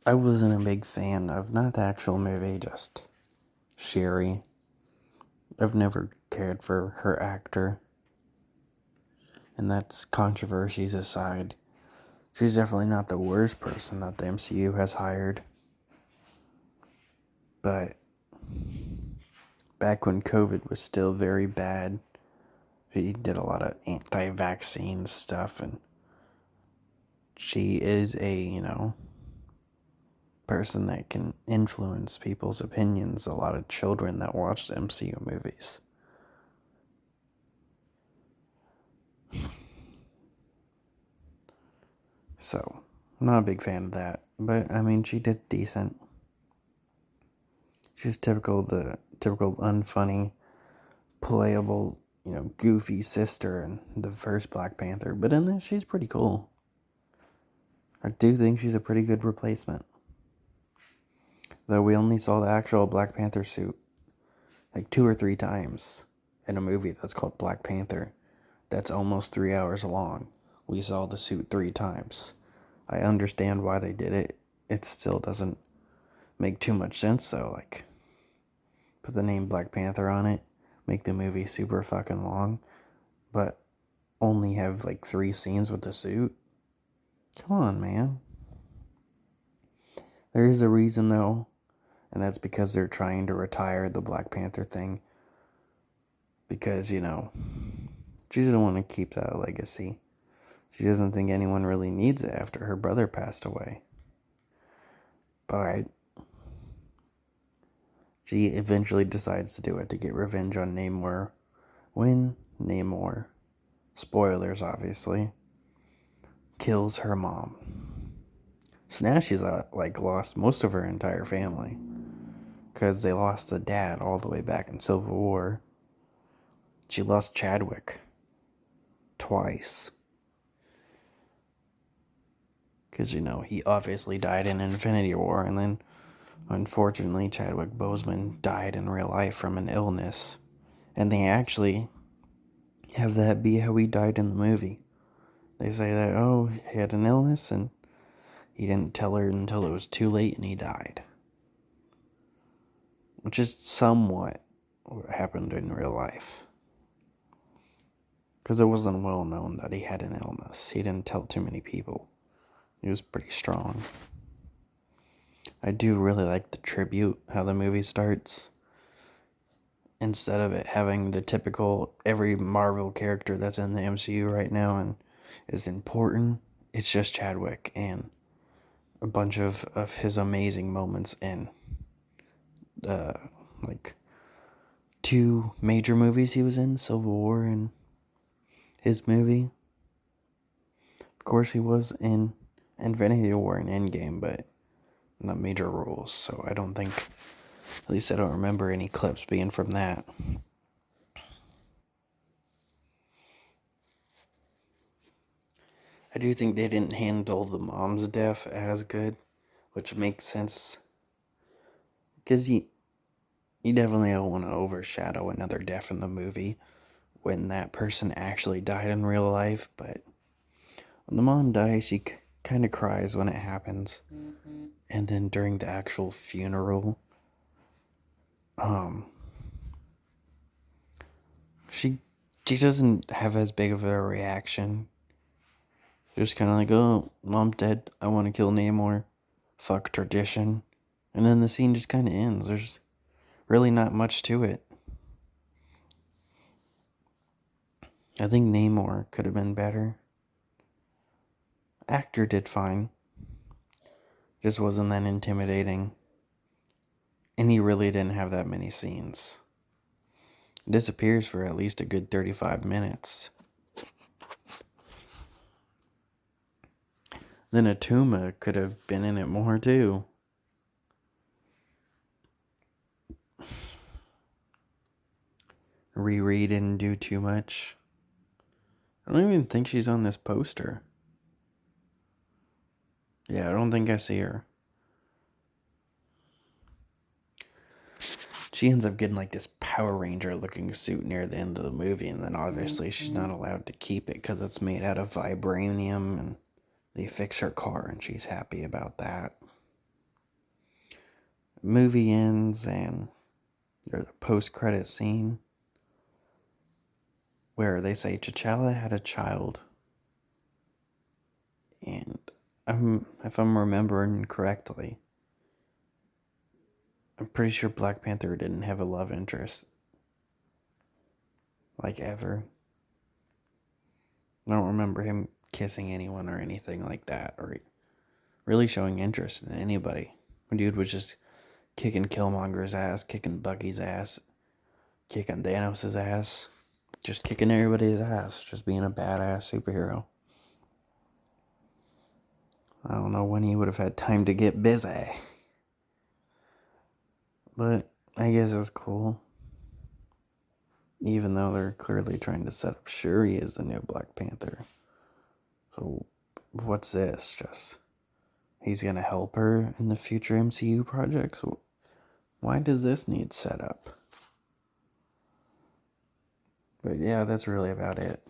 I wasn't a big fan of not the actual movie, just Sherry. I've never cared for her actor, and that's controversies aside. She's definitely not the worst person that the MCU has hired. But back when COVID was still very bad, she did a lot of anti-vaccine stuff, and she is a person that can influence people's opinions. A lot of children that watch the MCU movies. So, I'm not a big fan of that. But, I mean, she did decent. She's the typical unfunny, playable, goofy sister in the first Black Panther. But in this, she's pretty cool. I do think she's a pretty good replacement. Though we only saw the actual Black Panther suit like 2 or 3 times in a movie that's called Black Panther. That's almost 3 hours long. We saw the suit 3 times. I understand why they did it. It still doesn't make too much sense though. Like, put the name Black Panther on it, make the movie super fucking long, but only have like 3 scenes with the suit. Come on, man. There is a reason though, and that's because they're trying to retire the Black Panther thing. Because, she doesn't want to keep that legacy. She doesn't think anyone really needs it after her brother passed away. But she eventually decides to do it to get revenge on Namor. When Namor, spoilers obviously, kills her mom. So now she's lost most of her entire family. Because they lost the dad all the way back in Civil War. She lost Chadwick twice. Because, he obviously died in Infinity War, and then, unfortunately, Chadwick Boseman died in real life from an illness. And they actually have that be how he died in the movie. They say that, oh, he had an illness, and he didn't tell her until it was too late, and he died. Which is somewhat what happened in real life. Because it wasn't well known that he had an illness. He didn't tell too many people. He was pretty strong. I do really like the tribute, how the movie starts. Instead of it having the typical every Marvel character that's in the MCU right now and is important, it's just Chadwick and a bunch of his amazing moments in like 2 major movies he was in, Civil War and his movie. Of course he was in Infinity War and Endgame, but not major roles, so I don't think, at least I don't remember any clips being from that. I do think they didn't handle the mom's death as good, which makes sense. Because you definitely don't want to overshadow another death in the movie when that person actually died in real life, but when the mom dies, she kind of cries when it happens. And then during the actual funeral, she doesn't have as big of a reaction. Just kind of like, oh, mom's dead, I want to kill Namor. Fuck tradition. And then the scene just kind of ends. There's really not much to it. I think Namor could have been better. Actor did fine. Just wasn't that intimidating. And he really didn't have that many scenes. Disappears for at least a good 35 minutes. Then Atuma could have been in it more too. Riri didn't do too much. I don't even think she's on this poster. Yeah, I don't think I see her. She ends up getting like this Power Ranger looking suit near the end of the movie, and then obviously she's not allowed to keep it because it's made out of vibranium, and they fix her car and she's happy about that. movie ends and there's a post-credit scene where they say T'Challa had a child. And if I'm remembering correctly, I'm pretty sure Black Panther didn't have a love interest. Like, ever. I don't remember him kissing anyone or anything like that, or really showing interest in anybody. The dude was just kicking Killmonger's ass, kicking Bucky's ass, kicking Thanos' ass, just kicking everybody's ass, just being a badass superhero. I don't know when he would have had time to get busy. But I guess it's cool. Even though they're clearly trying to set up Shuri as the new Black Panther. So, what's this? Just, he's gonna help her in the future MCU projects? Why does this need set up? But yeah, that's really about it.